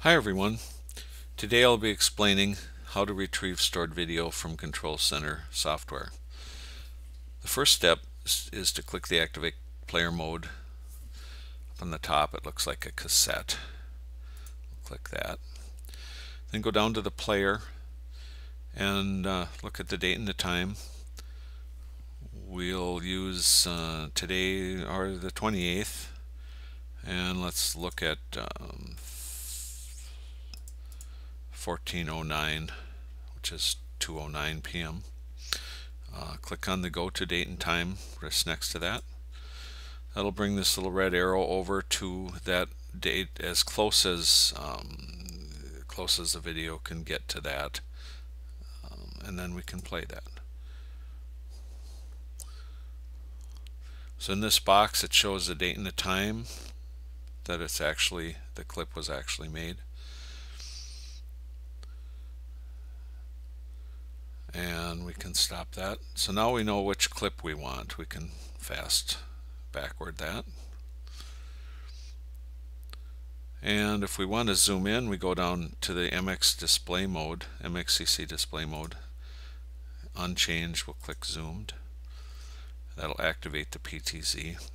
Hi everyone. Today I'll be explaining how to retrieve stored video from Control Center Software. The first step is to click the Activate Player Mode. Up on the top it looks like a cassette. Click that. Then go down to the player and look at the date and the time. We'll use today or the 28th, and let's look at 14:09, which is 2:09 p.m. Click on the Go to Date and Time just next to that. That'll bring this little red arrow over to that date as close as the video can get to that, and then we can play that. So in this box it shows the date and the time that the clip was actually made. And we can stop that. So now we know which clip we want. We can fast backward that. And if we want to zoom in, we go down to the MX display mode, MXCC display mode. Unchanged, we'll click zoomed. That'll activate the PTZ.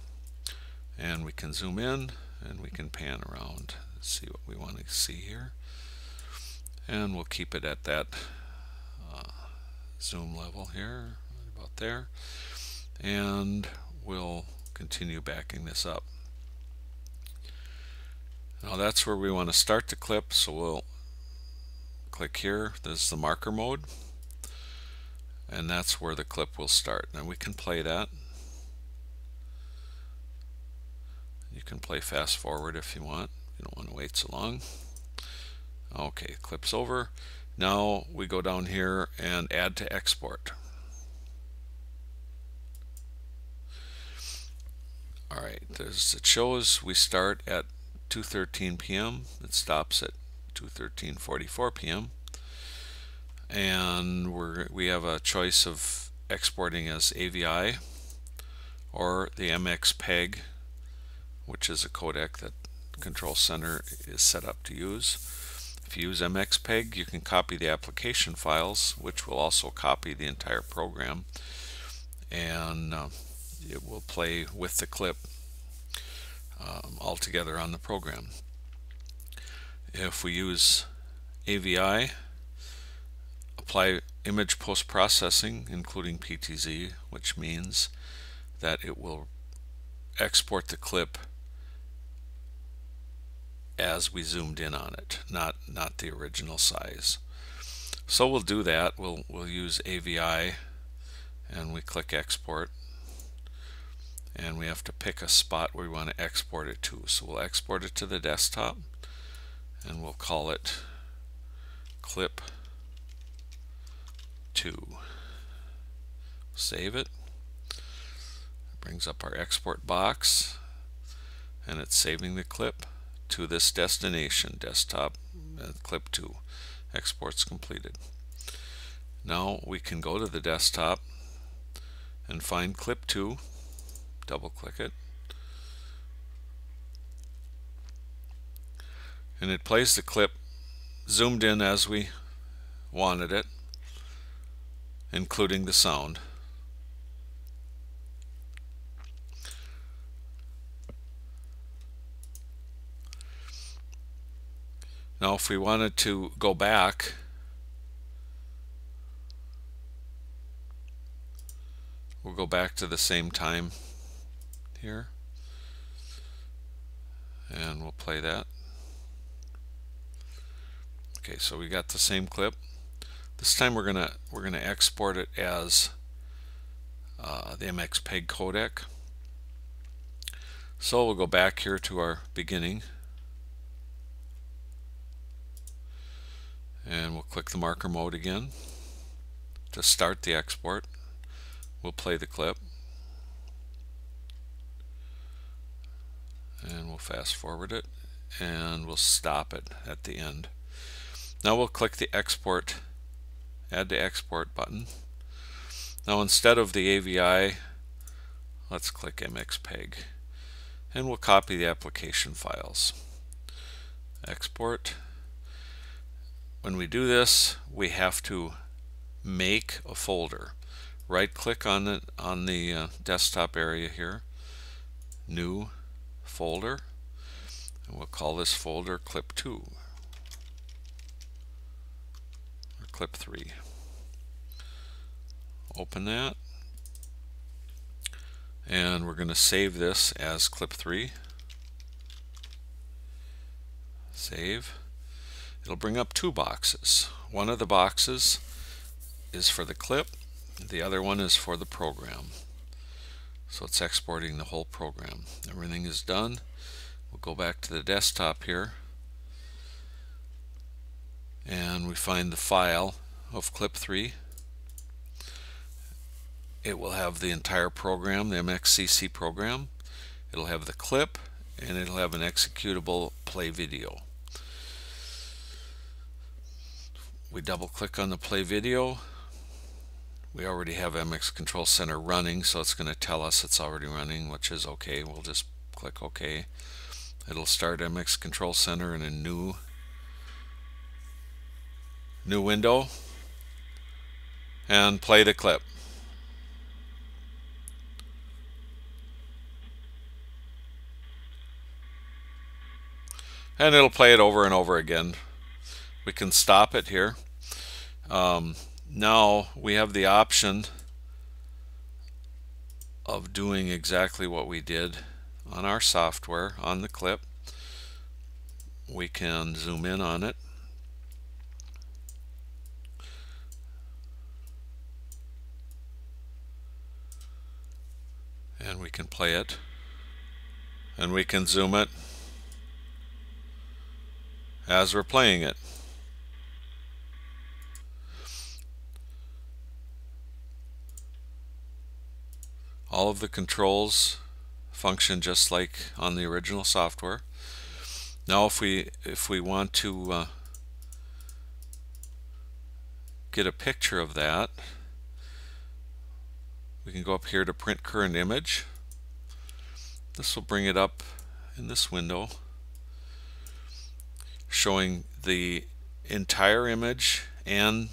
And we can zoom in and we can pan around. Let's see what we want to see here. And we'll keep it at that zoom level here, about there, and we'll continue backing this up. Now that's where we want to start the clip, so we'll click here. This is the marker mode, and that's where the clip will start. Now we can play that. You can play fast forward if you want. You don't want to wait so long. Okay, clip's over. Now we go down here and add to export. Alright, it shows we start at 2:13 p.m. It stops at 2:44 p.m. And we have a choice of exporting as AVI or the MxPeg, which is a codec that Control Center is set up to use. If you use MxPeg, you can copy the application files, which will also copy the entire program, and it will play with the clip all together on the program. If we use AVI, apply image post-processing, including PTZ, which means that it will export the clip as we zoomed in on it, not the original size. So we'll do that. We'll use AVI, and we click export, and we have to pick a spot where we want to export it to. So we'll export it to the desktop, and we'll call it clip 2. Save it. It brings up our export box, and it's saving the clip to this destination, desktop, clip 2. Export's completed. Now we can go to the desktop and find clip 2, double click it, and it plays the clip zoomed in as we wanted it, including the sound. Now if we wanted to go back, we'll go back to the same time here, and we'll play that. Okay, so we got the same clip. This time we're gonna export it as the MxPeg codec. So we'll go back here to our beginning, and we'll click the marker mode again to start the export. We'll play the clip, and we'll fast forward it, and we'll stop it at the end. Now we'll click the export, add to export button. Now instead of the AVI, let's click MxPeg, and we'll copy the application files. Export, when we do this, we have to make a folder. Right click on the desktop area here, new folder, and we'll call this folder clip 2 or clip 3. Open that, and we're going to save this as clip 3. Save. It'll bring up 2 boxes. One of the boxes is for the clip, the other one is for the program. So it's exporting the whole program. Everything is done. We'll go back to the desktop here, and we find the file of clip 3. It will have the entire program, the MXCC program. It'll have the clip, and it'll have an executable play video. We double click on the play video. We already have MX Control Center running, so it's going to tell us it's already running, which is okay. We'll just click OK. It'll start MX Control Center in a new window and play the clip. And it'll play it over and over again. We can stop it here. Now we have the option of doing exactly what we did on our software on the clip. We can zoom in on it. And we can play it. And we can zoom it as we're playing it. All of the controls function just like on the original software. Now if we want to get a picture of that, we can go up here to print current image. This will bring it up in this window, showing the entire image and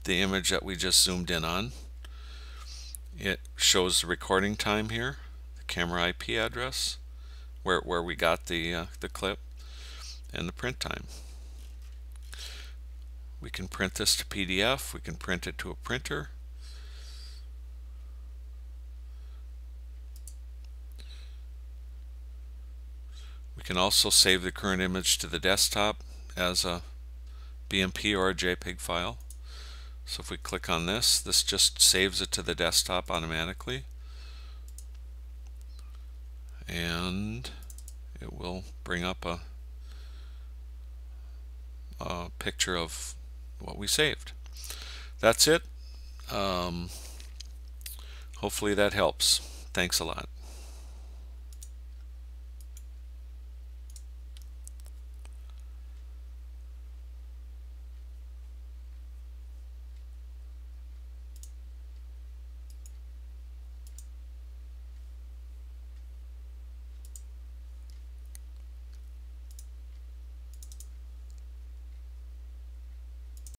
the image that we just zoomed in on. It shows the recording time here, the camera IP address, where we got the clip, and the print time. We can print this to PDF, we can print it to a printer. We can also save the current image to the desktop as a BMP or a JPEG file. So if we click on this, this just saves it to the desktop automatically, and it will bring up a picture of what we saved. That's it. Hopefully that helps. Thanks a lot.